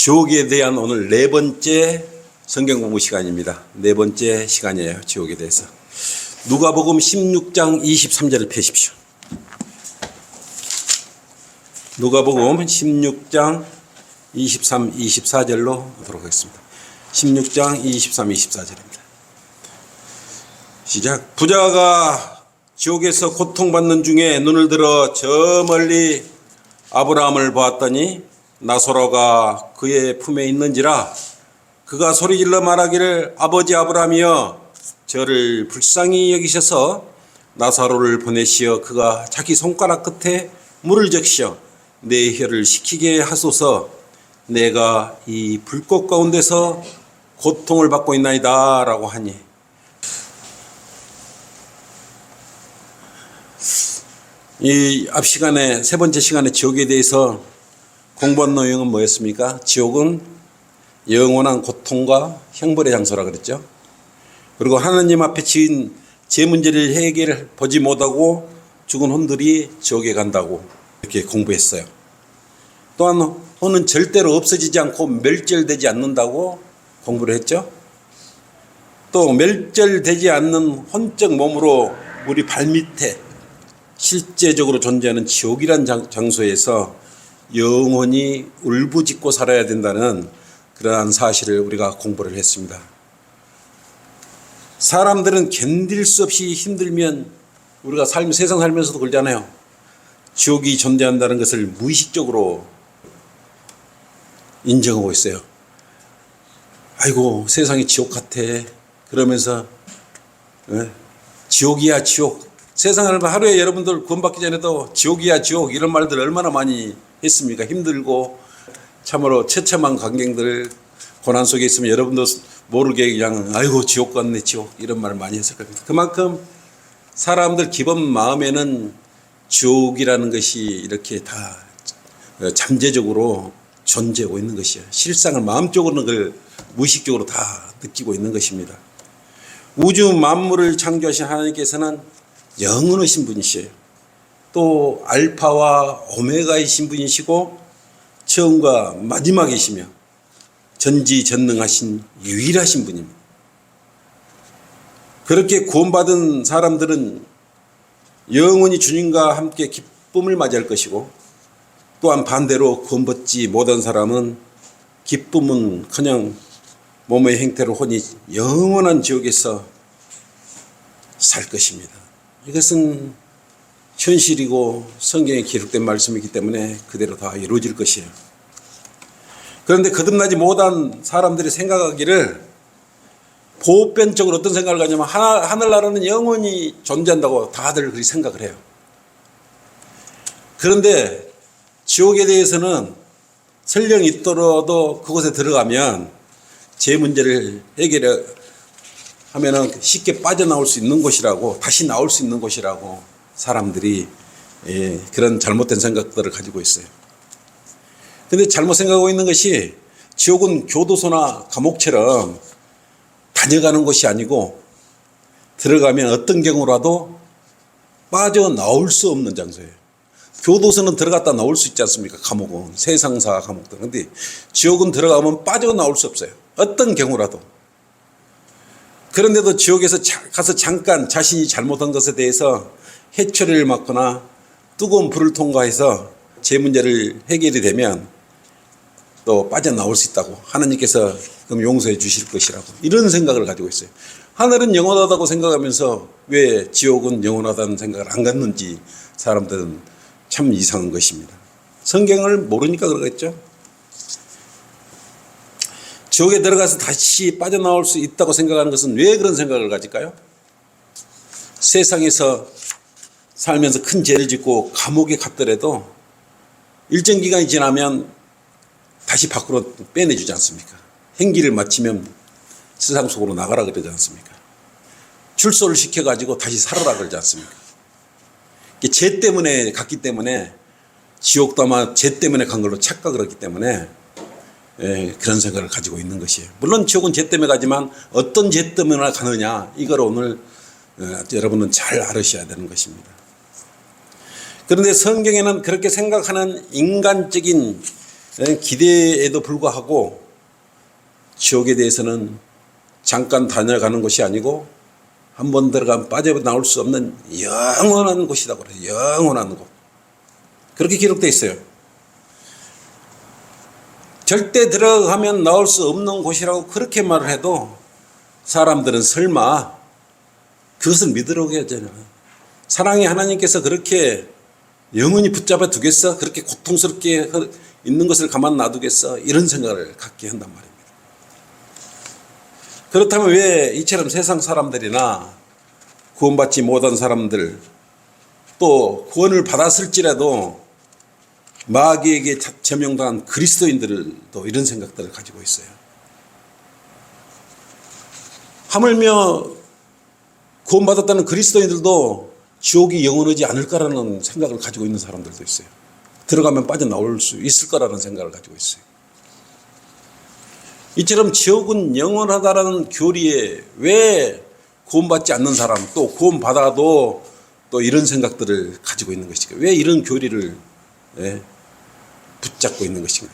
지옥에 대한 오늘 네 번째 성경 공부 시간입니다. 네 번째 시간이에요. 지옥에 대해서. 누가복음 16장 23절을 펴십시오. 누가복음 16장 23, 24절로 보도록 하겠습니다. 16장 23, 24절입니다. 시작. 부자가 지옥에서 고통받는 중에 눈을 들어 저 멀리 아브라함을 보았더니 나사로가 그의 품에 있는지라. 그가 소리질러 말하기를 아버지 아브라함이여 저를 불쌍히 여기셔서 나사로를 보내시어 그가 자기 손가락 끝에 물을 적시어 내 혀를 식히게 하소서. 내가 이 불꽃 가운데서 고통을 받고 있나이다 라고 하니, 이 앞 시간에 세 번째 시간에 지옥에 대해서 공부한 내용은 뭐였습니까? 지옥은 영원한 고통과 형벌의 장소라 그랬죠. 그리고 하나님 앞에 지은 제 문제를 해결 보지 못하고 죽은 혼들이 지옥에 간다고 이렇게 공부했어요. 또한 혼은 절대로 없어지지 않고 멸절되지 않는다고 공부를 했죠. 또 멸절되지 않는 혼적 몸으로 우리 발밑에 실제적으로 존재하는 지옥이란 장소에서 영원히 울부짖고 살아야 된다는 그러한 사실을 우리가 공부를 했습니다. 사람들은 견딜 수 없이 힘들면 우리가 세상 살면서도 그러잖아요. 지옥이 존재한다는 것을 무의식적으로 인정하고 있어요. 아이고 세상이 지옥 같아 그러면서 지옥이야 지옥. 세상을 하루에 여러분들 구원받기 전에도 지옥이야 지옥 이런 말들 얼마나 많이 했습니까? 힘들고 참으로 처참한 광경들 고난 속에 있으면 여러분도 모르게 그냥 아이고 지옥 같네 지옥 이런 말을 많이 했을 겁니다. 그만큼 사람들 기본 마음에는 지옥이라는 것이 이렇게 다 잠재적으로 존재하고 있는 것이에요. 실상을 마음적으로는 그걸 무의식적으로 다 느끼고 있는 것입니다. 우주 만물을 창조하신 하나님께서는 영원하신 분이시에요. 또 알파와 오메가이신 분이시고 처음과 마지막이시며 전지전능하신 유일하신 분입니다. 그렇게 구원받은 사람들은 영원히 주님과 함께 기쁨을 맞이할 것이고, 또한 반대로 구원받지 못한 사람은 기쁨은 그냥 몸의 행태로 혼이 영원한 지옥에서 살 것입니다. 이것은 현실이고 성경에 기록된 말씀이기 때문에 그대로 다 이루어질 것이에요. 그런데 거듭나지 못한 사람들이 생각하기를 보편적으로 어떤 생각을 하냐면 하늘나라는 영원히 존재한다고 다들 그렇게 생각을 해요. 그런데 지옥에 대해서는 설령 있더라도 그곳에 들어가면 제 문제를 해결하면 쉽게 빠져나올 수 있는 곳이라고, 다시 나올 수 있는 곳이라고 사람들이 그런 잘못된 생각들을 가지고 있어요. 그런데 잘못 생각하고 있는 것이 지옥은 교도소나 감옥처럼 다녀가는 곳이 아니고 들어가면 어떤 경우라도 빠져나올 수 없는 장소예요. 교도소는 들어갔다 나올 수 있지 않습니까? 감옥은 세상사 감옥들. 그런데 지옥은 들어가면 빠져나올 수 없어요. 어떤 경우라도. 그런데도 지옥에서 가서 잠깐 자신이 잘못한 것에 대해서 해초리를 맞거나 뜨거운 불을 통과해서 제 문제를 해결이 되면 또 빠져나올 수 있다고, 하나님께서 그럼 용서해 주실 것이라고, 이런 생각을 가지고 있어요. 하늘은 영원하다고 생각하면서 왜 지옥은 영원하다는 생각을 안 갖는지 사람들은 참 이상한 것입니다. 성경을 모르니까 그러겠죠. 지옥에 들어가서 다시 빠져나올 수 있다고 생각하는 것은 왜 그런 생각을 가질까요? 세상에서 살면서 큰 죄를 짓고 감옥에 갔더라도 일정 기간이 지나면 다시 밖으로 빼내주지 않습니까? 행기를 마치면 세상 속으로 나가라 그러지 않습니까? 출소를 시켜가지고 다시 살아라 그러지 않습니까? 죄 때문에 갔기 때문에, 지옥도 아마 죄 때문에 간 걸로 착각을 했기 때문에 그런 생각을 가지고 있는 것이에요. 물론 지옥은 죄 때문에 가지만 어떤 죄 때문에 가느냐, 이걸 오늘 여러분은 잘 알으셔야 되는 것입니다. 그런데 성경에는 그렇게 생각하는 인간적인 기대에도 불구하고 지옥에 대해서는 잠깐 다녀가는 곳이 아니고 한 번 들어가면 빠져나올 수 없는 영원한 곳이라고 그래요. 영원한 곳. 그렇게 기록되어 있어요. 절대 들어가면 나올 수 없는 곳이라고 그렇게 말을 해도 사람들은 설마 그것을 믿으려고 하잖아요. 사랑의 하나님께서 그렇게 영원히 붙잡아 두겠어? 그렇게 고통스럽게 있는 것을 가만 놔두겠어? 이런 생각을 갖게 한단 말입니다. 그렇다면 왜 이처럼 세상 사람들이나 구원받지 못한 사람들, 또 구원을 받았을지라도 마귀에게 제명당한 그리스도인들도 이런 생각들을 가지고 있어요. 하물며 구원받았다는 그리스도인들도 지옥이 영원하지 않을까라는 생각을 가지고 있는 사람들도 있어요. 들어가면 빠져나올 수 있을 거라는 생각을 가지고 있어요. 이처럼 지옥은 영원하다라는 교리에 왜 구원받지 않는 사람, 또 구원받아도 또 이런 생각들을 가지고 있는 것일까? 왜 이런 교리를 붙잡고 있는 것인가?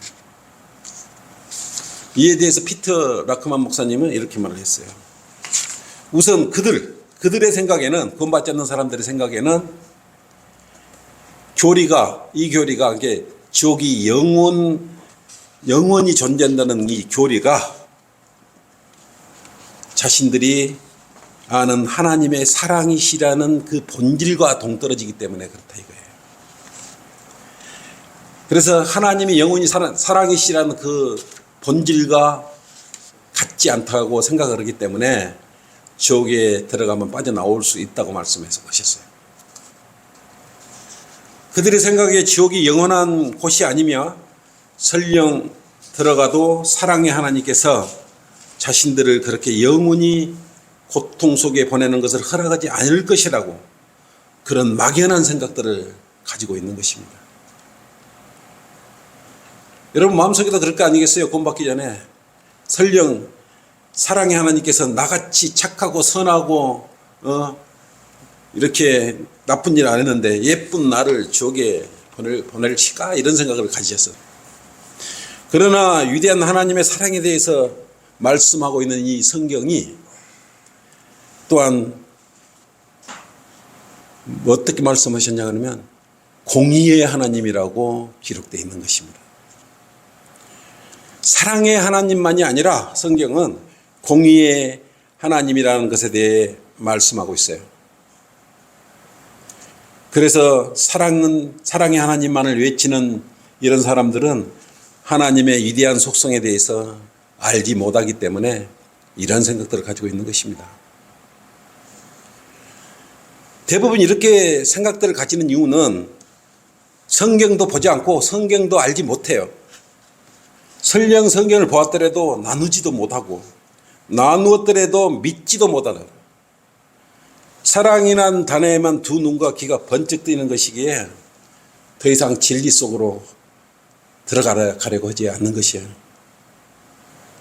이에 대해서 피터 라크만 목사님은 이렇게 말을 했어요. 우선 그들의 생각에는, 구원받지 않는 사람들의 생각에는 이 교리가 이게 지옥이 영원히 존재한다는 이 교리가 자신들이 아는 하나님의 사랑이시라는 그 본질과 동떨어지기 때문에 그렇다 이거예요. 그래서 하나님이 영원히 사랑이시라는 그 본질과 같지 않다고 생각을 하기 때문에 지옥에 들어가면 빠져나올 수 있다고 말씀해서 하셨어요. 그들의 생각에 지옥이 영원한 곳이 아니며 설령 들어가도 사랑의 하나님께서 자신들을 그렇게 영원히 고통 속에 보내는 것을 허락하지 않을 것이라고 그런 막연한 생각들을 가지고 있는 것입니다. 여러분 마음속에도 그럴 거 아니겠어요? 구원받기 전에 설령 사랑의 하나님께서 나같이 착하고 선하고 이렇게 나쁜 일 안 했는데 예쁜 나를 지옥에 보낼까? 이런 생각을 가지셨어요. 그러나 위대한 하나님의 사랑에 대해서 말씀하고 있는 이 성경이 또한 어떻게 말씀하셨냐 그러면 공의의 하나님이라고 기록되어 있는 것입니다. 사랑의 하나님만이 아니라 성경은 공의의 하나님이라는 것에 대해 말씀하고 있어요. 그래서 사랑의 하나님만을 외치는 이런 사람들은 하나님의 위대한 속성에 대해서 알지 못하기 때문에 이런 생각들을 가지고 있는 것입니다. 대부분 이렇게 생각들을 가지는 이유는 성경도 보지 않고 성경도 알지 못해요. 설령 성경을 보았더라도 나누지도 못하고 나누었더라도 믿지도 못하는 사랑이란 단어에만 두 눈과 귀가 번쩍 뜨이는 것이기에 더 이상 진리 속으로 들어가려고 하지 않는 것이에요.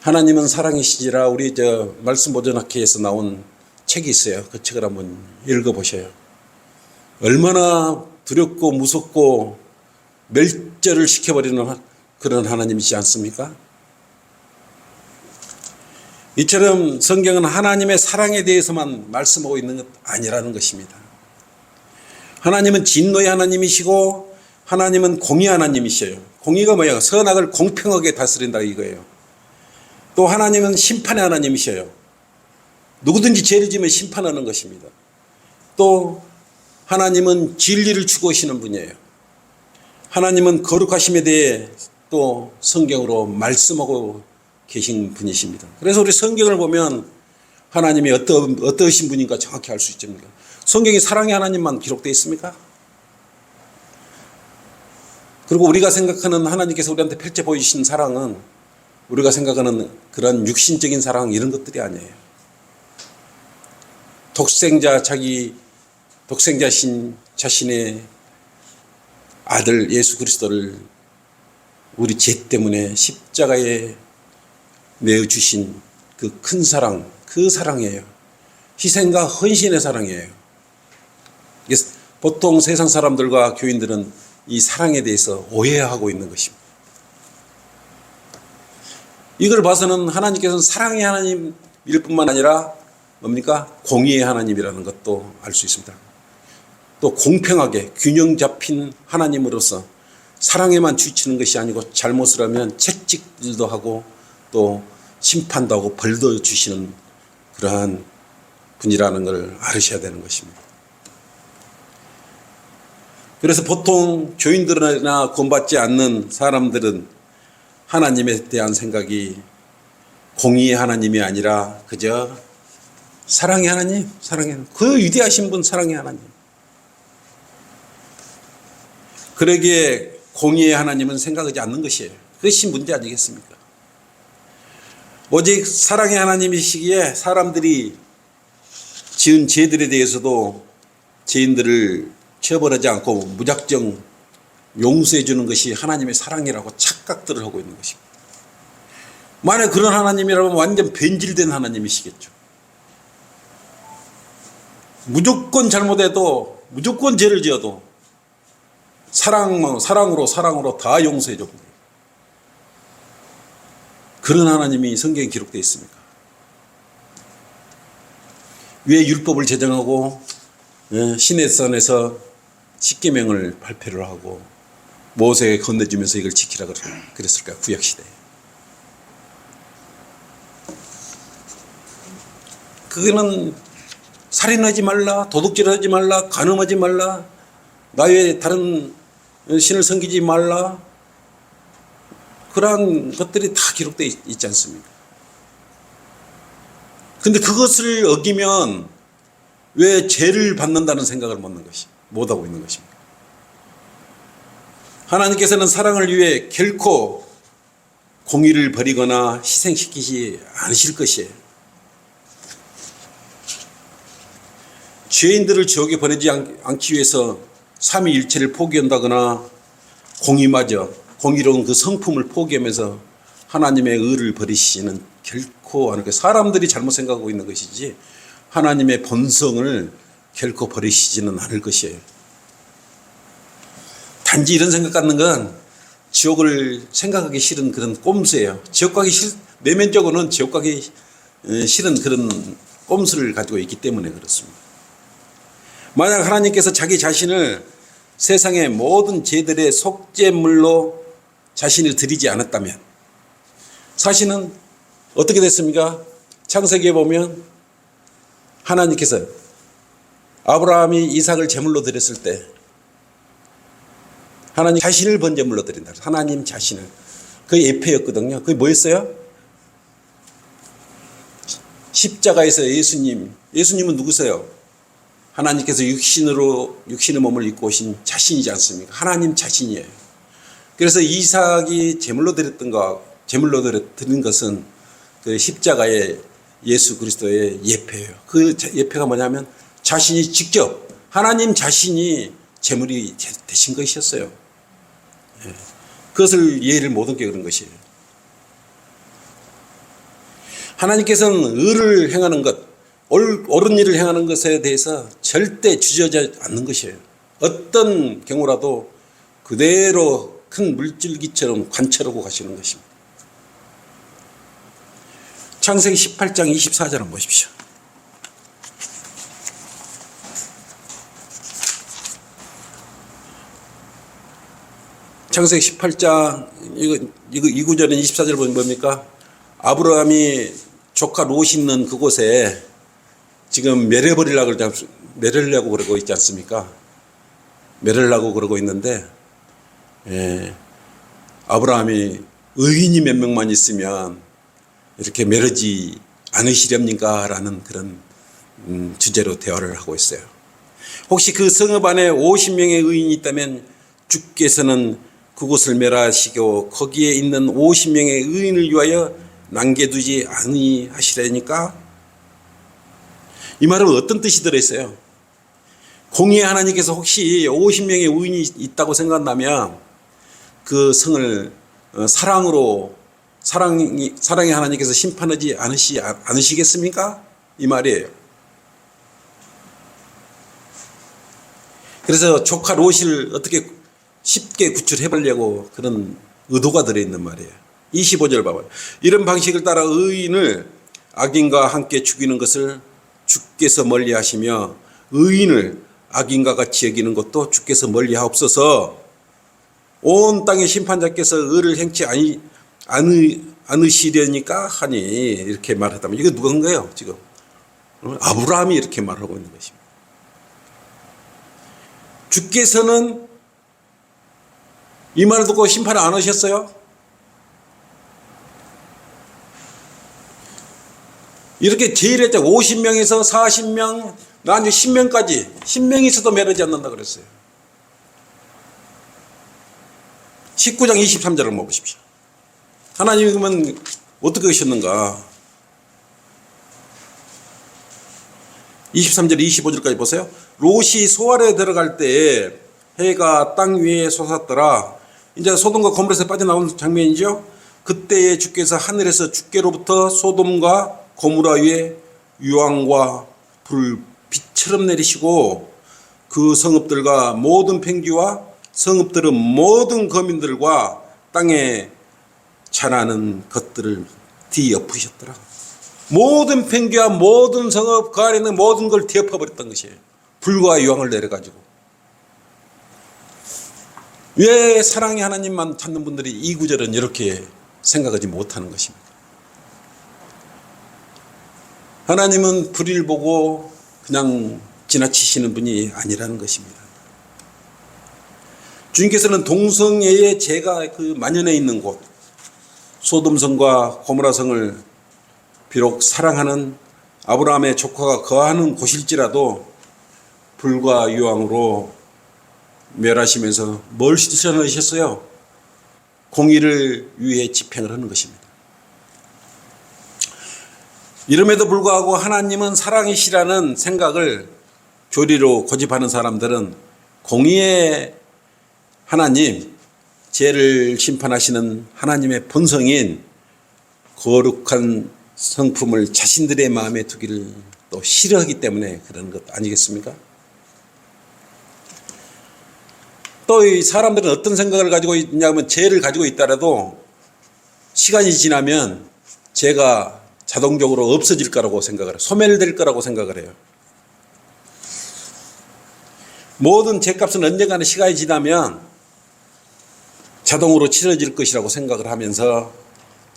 하나님은 사랑이시지라 우리 말씀 보존학회에서 나온 책이 있어요. 그 책을 한번 읽어보셔요. 얼마나 두렵고 무섭고 멸절을 시켜버리는 그런 하나님이지 않습니까? 이처럼 성경은 하나님의 사랑에 대해서만 말씀하고 있는 것 아니라는 것입니다. 하나님은 진노의 하나님이시고 하나님은 공의 하나님이셔요. 공의가 뭐예요? 선악을 공평하게 다스린다 이거예요. 또 하나님은 심판의 하나님이셔요. 누구든지 죄를 지으면 심판하는 것입니다. 또 하나님은 진리를 추구하시는 분이에요. 하나님은 거룩하심에 대해 또 성경으로 말씀하고 계신 분이십니다. 그래서 우리 성경을 보면 하나님이 어떠신 분인가 정확히 알 수 있습니다. 성경이 사랑의 하나님만 기록되어 있습니까? 그리고 우리가 생각하는 하나님께서 우리한테 펼쳐 보이신 사랑은 우리가 생각하는 그런 육신적인 사랑 이런 것들이 아니에요. 독생자신 자신의 아들 예수 그리스도를 우리 죄 때문에 십자가에 내어주신 그 큰 사랑, 그 사랑이에요. 희생과 헌신의 사랑이에요. 보통 세상 사람들과 교인들은 이 사랑에 대해서 오해하고 있는 것입니다. 이걸 봐서는 하나님께서는 사랑의 하나님일 뿐만 아니라 뭡니까? 공의의 하나님이라는 것도 알 수 있습니다. 또 공평하게 균형 잡힌 하나님으로서 사랑에만 주치는 것이 아니고 잘못을 하면 채찍질도 하고 또 심판도 하고 벌도 주시는 그러한 분이라는 걸 알으셔야 되는 것입니다. 그래서 보통 교인들이나 구원받지 않는 사람들은 하나님에 대한 생각이 공의의 하나님이 아니라 그저 사랑의 하나님, 그 위대하신 분 사랑의 하나님. 그러기에 공의의 하나님은 생각하지 않는 것이에요. 그것이 문제 아니겠습니까? 오직 사랑의 하나님이시기에 사람들이 지은 죄들에 대해서도 죄인들을 처벌하지 않고 무작정 용서해 주는 것이 하나님의 사랑이라고 착각들을 하고 있는 것입니다. 만약 그런 하나님이라면 완전 변질된 하나님이시겠죠. 무조건 잘못해도 무조건 죄를 지어도 사랑으로 다 용서해 줘. 그런 하나님이 성경에 기록되어 있습니까? 왜 율법을 제정하고 시내산에서 십계명을 발표를 하고 모세에게 건네주면서 이걸 지키라 그랬을까요? 구약시대에. 그거는 살인하지 말라, 도둑질하지 말라, 간음하지 말라, 나 외에 다른 신을 섬기지 말라, 그러한 것들이 다 기록되어 있지 않습니까? 근데 그것을 어기면 왜 죄를 받는다는 생각을 못하고 있는 것입니까? 하나님께서는 사랑을 위해 결코 공의를 버리거나 희생시키지 않으실 것이에요. 죄인들을 지옥에 보내지 않기 위해서 삼위일체를 포기한다거나 공의로운 그 성품을 포기하면서 하나님의 의를 버리시지는 결코 않을 거예요. 사람들이 잘못 생각하고 있는 것이지 하나님의 본성을 결코 버리시지는 않을 것이에요. 단지 이런 생각 갖는 건 지옥을 생각하기 싫은 그런 꼼수예요. 지옥 가기 내면적으로는 지옥 가기 싫은 그런 꼼수를 가지고 있기 때문에 그렇습니다. 만약 하나님께서 자기 자신을 세상의 모든 죄들의 속죄물로 자신을 드리지 않았다면 사실은 어떻게 됐습니까? 창세기에 보면 하나님께서 아브라함이 이삭을 제물로 드렸을 때 하나님 자신을 번제물로 드린다. 하나님 자신을. 그게 예표였거든요. 그게 뭐였어요? 십자가에서 예수님은 누구세요? 하나님께서 육신의 몸을 입고 오신 자신이지 않습니까? 하나님 자신이에요. 그래서 이삭이 제물로 드린 것은 그 십자가의 예수 그리스도의 예표예요. 그 예표가 뭐냐면 자신이 직접 하나님 자신이 제물이 되신 것이었어요. 그것을 이해를 못 하게 그런 것이에요. 하나님께서는 의를 행하는 것, 옳은 일을 행하는 것에 대해서 절대 주저하지 않는 것이에요. 어떤 경우라도 그대로 큰 물줄기처럼 관찰하고 가시는 것입니다. 창세기 18장 24절 한번 보십시오. 창세기 18장 이 구절은 24절 보면 뭡니까? 아브라함이 조카 롯이 있는 그곳에 지금 멸하려고 그러고 있지 않습니까? 멸하려고 그러고 있는데 아브라함이 의인이 몇 명만 있으면 이렇게 멸하지 않으시렵니까? 라는 그런 주제로 대화를 하고 있어요. 혹시 그 성읍 안에 50명의 의인이 있다면 주께서는 그곳을 멸하시고 거기에 있는 50명의 의인을 위하여 남겨두지 아니하시려니까? 이 말은 어떤 뜻이 들어있어요? 공의의 하나님께서 혹시 50명의 의인이 있다고 생각한다면 그 성을 사랑의 하나님께서 심판하지 않으시겠습니까? 이 말이에요. 그래서 조카 롯을 어떻게 쉽게 구출해보려고 그런 의도가 들어있는 말이에요. 25절 봐봐요. 이런 방식을 따라 의인을 악인과 함께 죽이는 것을 주께서 멀리하시며 의인을 악인과 같이 여기는 것도 주께서 멀리하옵소서. 온 땅의 심판자께서 의를 행치 않으시려니까 하니 이렇게 말하다면 이거 누가 한 거예요 지금? 아브라함이 이렇게 말하고 있는 것입니다. 주께서는 이 말을 듣고 심판 안 하셨어요? 이렇게 제일했죠. 50명에서 40명, 나중에 10명까지 10명이 있어도 매르지 않는다 그랬어요. 19장 23절을 먹으십시오. 하나님이 그러면 어떻게 하셨는가? 23절 25절까지 보세요. 롯이 소알에 들어갈 때 해가 땅 위에 솟았더라. 이제 소돔과 고모라에서 빠져나오는 장면이죠. 그때에 주께서 하늘에서 주께로부터 소돔과 고모라 위에 유황과 불 빛처럼 내리시고 그 성읍들과 모든 팽기와 성읍들은 모든 거민들과 땅에 자라는 것들을 뒤엎으셨더라. 모든 팽기와 모든 성읍 그 안에 있는 모든 걸 뒤엎어버렸던 것이에요. 불과 유황을 내려가지고. 왜 사랑의 하나님만 찾는 분들이 이 구절은 이렇게 생각하지 못하는 것입니까? 하나님은 불의를 보고 그냥 지나치시는 분이 아니라는 것입니다. 주님께서는 동성애의 죄가 그 만연해 있는 곳 소돔성과 고모라성을 비록 사랑하는 아브라함의 조카가 거하는 곳일지라도 불과 유황으로 멸하시면서 뭘 실천하셨어요? 공의를 위해 집행을 하는 것입니다. 이름에도 불구하고 하나님은 사랑이시라는 생각을 교리로 고집하는 사람들은 공의의 하나님, 죄를 심판하시는 하나님의 본성인 거룩한 성품을 자신들의 마음에 두기를 또 싫어하기 때문에 그런 것 아니겠습니까? 또 이 사람들은 어떤 생각을 가지고 있냐면 죄를 가지고 있더라도 시간이 지나면 죄가 자동적으로 없어질 거라고 생각을 해요. 소멸될 거라고 생각을 해요. 모든 죄값은 언젠가는 시간이 지나면 자동으로 치러질 것이라고 생각을 하면서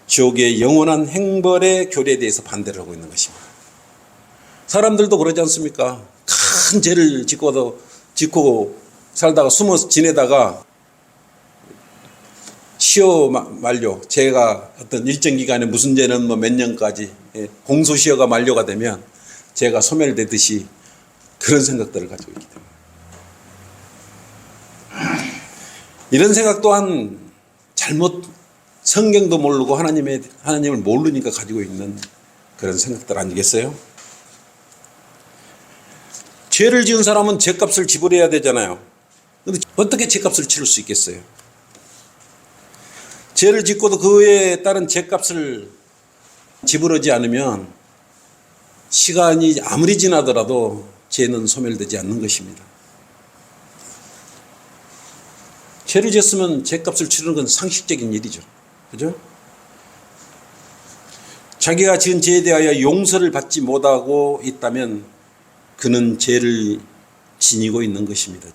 지옥의 영원한 행벌의 교리에 대해서 반대를 하고 있는 것입니다. 사람들도 그러지 않습니까? 큰 죄를 짓고 살다가 숨어 지내다가 시효 만료, 죄가 어떤 일정 기간에 무슨 죄는 뭐 몇 년까지 공소시효가 만료가 되면 죄가 소멸되듯이 그런 생각들을 가지고 있기 때문에 이런 생각 또한 잘못 성경도 모르고 하나님을 모르니까 가지고 있는 그런 생각들 아니겠어요? 죄를 지은 사람은 죄값을 지불해야 되잖아요. 근데 어떻게 죄값을 치를 수 있겠어요? 죄를 짓고도 그에 따른 죄값을 지불하지 않으면 시간이 아무리 지나더라도 죄는 소멸되지 않는 것입니다. 죄를 지었으면 죄값을 치르는 건 상식적인 일이죠. 그죠? 자기가 지은 죄에 대하여 용서를 받지 못하고 있다면 그는 죄를 지니고 있는 것입니다.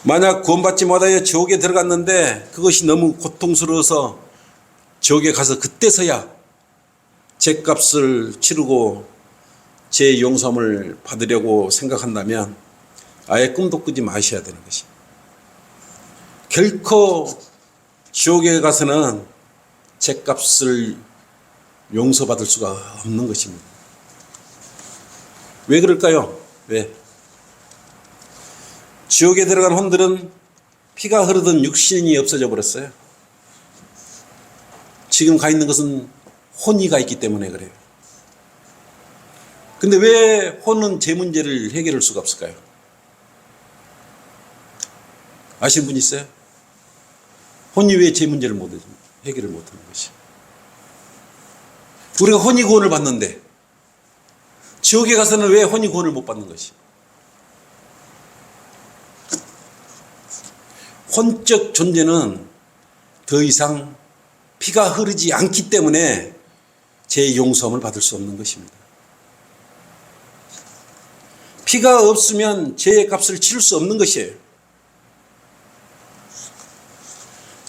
만약 구원받지 못하여 지옥에 들어갔는데 그것이 너무 고통스러워서 지옥에 가서 그때서야 죄값을 치르고 죄 용서함을 받으려고 생각한다면 아예 꿈도 꾸지 마셔야 되는 것입니다. 결코 지옥에 가서는 죄값을 용서받을 수가 없는 것입니다. 왜 그럴까요? 왜? 지옥에 들어간 혼들은 피가 흐르던 육신이 없어져 버렸어요. 지금 가 있는 것은 혼이가 있기 때문에 그래요. 근데 왜 혼은 죄 문제를 해결할 수가 없을까요? 아시는 분 있어요? 혼이 왜 죄 문제를 해결을 못하는 것이? 우리가 혼이 구원을 받는데 지옥에 가서는 왜 혼이 구원을 못 받는 것이? 혼적 존재는 더 이상 피가 흐르지 않기 때문에 죄의 용서함을 받을 수 없는 것입니다. 피가 없으면 죄의 값을 치를 수 없는 것이에요.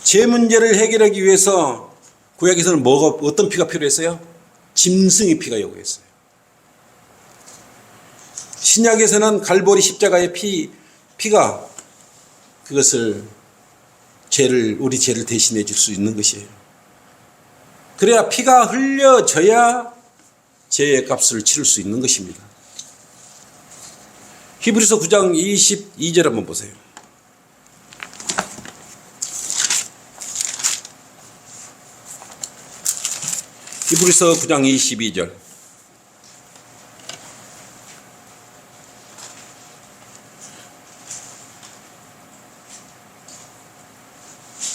죄 문제를 해결하기 위해서 구약에서는 어떤 피가 필요했어요? 짐승의 피가 요구했어요. 신약에서는 갈보리 십자가의 피가 그것을 우리 죄를 대신해 줄 수 있는 것이에요. 그래야 피가 흘려져야 죄의 값을 치를 수 있는 것입니다. 히브리서 9장 22절 한번 보세요. 히브리서 9장 22절.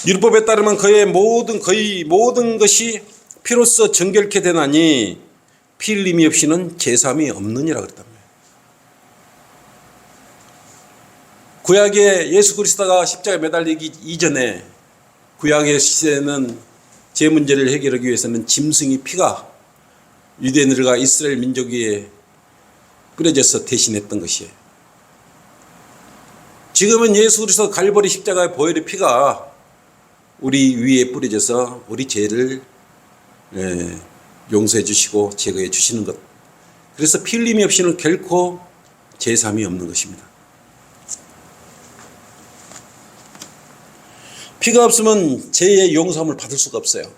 율법에 따르면 거의 모든 것이 피로써 정결케 되나니 피 흘림이 없이는 제사함이 없느니라 그랬단 말이에요. 구약의 예수 그리스도가 십자가에 매달리기 이전에 구약의 시대에는 죄 문제를 해결하기 위해서는 짐승의 피가 유대인들과 이스라엘 민족 위에 뿌려져서 대신했던 것이에요. 지금은 예수 그리스도 갈보리 십자가의 보혈의 피가 우리 위에 뿌려져서 우리 죄를 용서해 주시고 제거해 주시는 것. 그래서 피 흘림이 없이는 결코 제사함이 없는 것입니다. 피가 없으면 죄의 용서함을 받을 수가 없어요.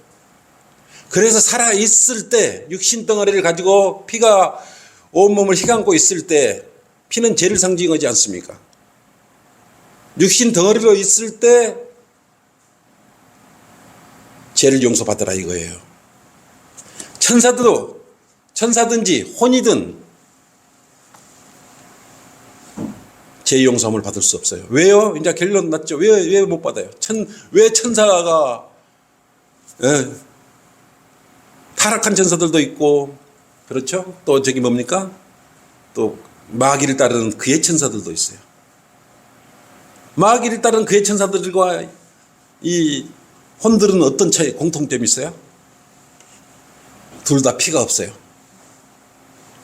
그래서 살아있을 때 육신 덩어리를 가지고 피가 온몸을 휘감고 있을 때 피는 죄를 상징하지 않습니까? 육신 덩어리로 있을 때 죄를 용서받으라 이거예요. 천사든지 혼이든 죄 용서함을 받을 수 없어요. 왜요? 이제 결론 났죠. 왜 못 받아요? 왜 천사가 타락한 천사들도 있고 그렇죠? 또 저기 뭡니까? 또 마귀를 따르는 그의 천사들도 있어요. 마귀를 따르는 그의 천사들과 이 혼들은 어떤 차이 공통점이 있어요? 둘 다 피가 없어요.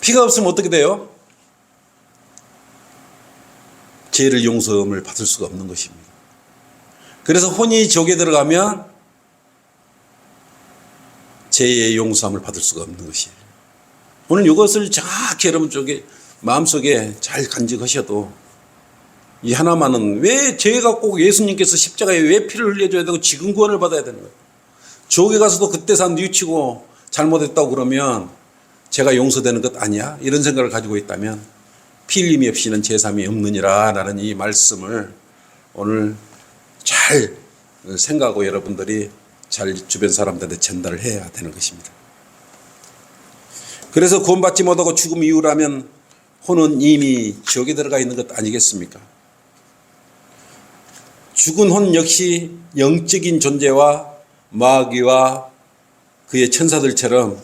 피가 없으면 어떻게 돼요? 죄를 용서함을 받을 수가 없는 것입니다. 그래서 혼이 지옥에 들어가면 죄의 용서함을 받을 수가 없는 것이에요. 오늘 이것을 정확히 여러분 마음속에 잘 간직하셔도 이 하나만은 왜 죄가 꼭 예수님께서 십자가에 왜 피를 흘려줘야 되고 지금 구원을 받아야 되는 거예요? 지옥에 가서도 그때 산 뉘우치고 잘못했다고 그러면 죄가 용서되는 것 아니야? 이런 생각을 가지고 있다면 피 흘림이 없이는 제사함이 없느니라 라는 이 말씀을 오늘 잘 생각하고 여러분들이 잘 주변 사람들한테 전달을 해야 되는 것입니다. 그래서 구원받지 못하고 죽음 이후라면 혼은 이미 지옥에 들어가 있는 것 아니겠습니까? 죽은 혼 역시 영적인 존재와 마귀와 그의 천사들처럼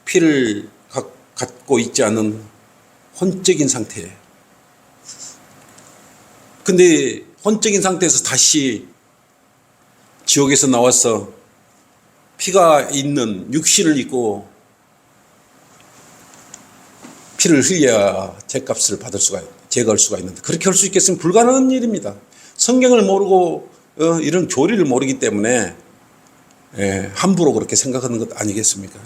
피를 갖고 있지 않은 혼적인 상태예요. 근데 혼적인 상태에서 다시 지옥에서 나와서 피가 있는 육신을 입고 피를 흘려야 죄값을 제거할 수가 있는데 그렇게 할 수 있겠으면 불가능한 일입니다. 성경을 모르고 이런 교리를 모르기 때문에 함부로 그렇게 생각하는 것 아니겠습니까?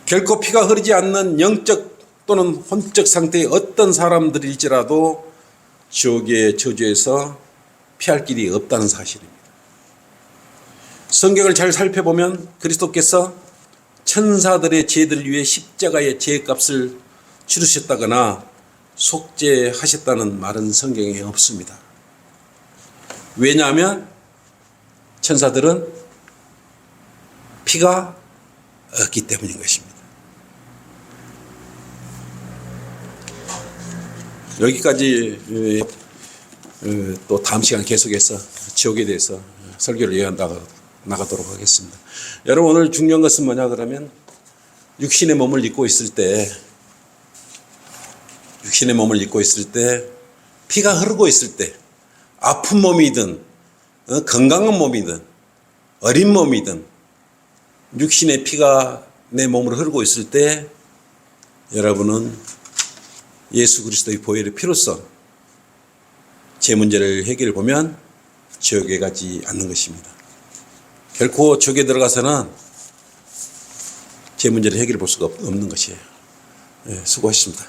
결코 피가 흐르지 않는 영적 또는 혼적 상태의 어떤 사람들일지라도 지옥의 저주에서 피할 길이 없다는 사실입니다. 성경을 잘 살펴보면 그리스도께서 천사들의 죄들을 위해 십자가의 죄값을 치르셨다거나 속죄하셨다는 말은 성경에 없습니다. 왜냐하면 천사들은 피가 없기 때문인 것입니다. 여기까지 또 다음 시간 계속해서 지옥에 대해서 설교를 나가도록 하겠습니다. 여러분 오늘 중요한 것은 뭐냐 그러면 육신의 몸을 입고 있을 때 피가 흐르고 있을 때 아픈 몸이든 건강한 몸이든 어린 몸이든 육신의 피가 내 몸으로 흐르고 있을 때 여러분은 예수 그리스도의 보혈의 피로써 제 문제를 해결해 보면 지옥에 가지 않는 것입니다. 결코 지옥에 들어가서는 제 문제를 해결해 볼 수가 없는 것이에요. 예, 수고하셨습니다.